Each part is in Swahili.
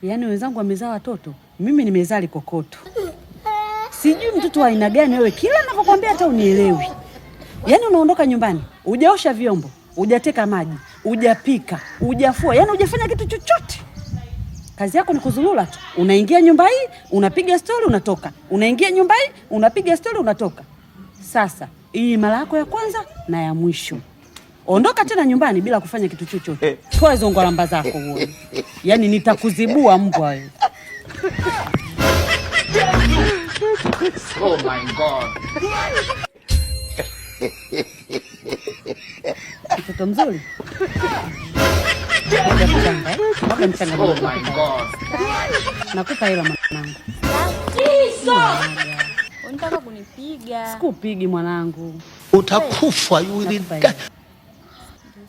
Yaani wenzangu wamezaa watoto, mimi nimezaa likokoto. Sijui mtoto wa aina gani wewe, kila ninapokuambia hata unielewi. Yaani unaondoka nyumbani, hujaosha vyombo, hujateka maji, hujapika, hujafua, yaani hujafanya kitu chochote. Kazi yako ni kuzulula tu. Unaingia nyumba hii, unapiga story, unatoka. Unaingia nyumba hii, unapiga story, unatoka. Sasa, hii mara yako ya kwanza na ya mwisho. Ondoka tena nyumbani bila kufanya kitu chochote. Toa hizo ngolamba zako wewe. Yaani nitakuzibua mbwa wewe. Oh my God. Mtoto mzuri. Mwaga mchanga. Oh my God. Nakupa hela mwanangu. Unataka kunipiga? Sikupigi mwanangu. Utakufa yule.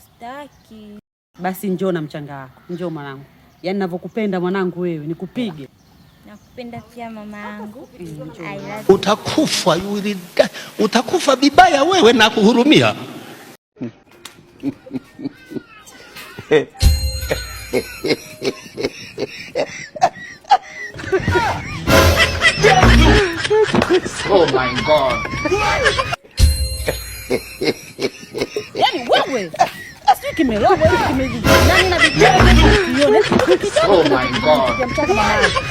Sitaki. Basi njoo na mchanga wako. Njoo mwanangu. Yaani ninavyokupenda mwanangu wewe nikupige. Nakupenda pia mama yangu. Utakufa yule. Utakufa bibaya wewe na kuhurumia. Oh my God. Yaani wewe sio kimelogo hivi nani na bibi. Oh my God.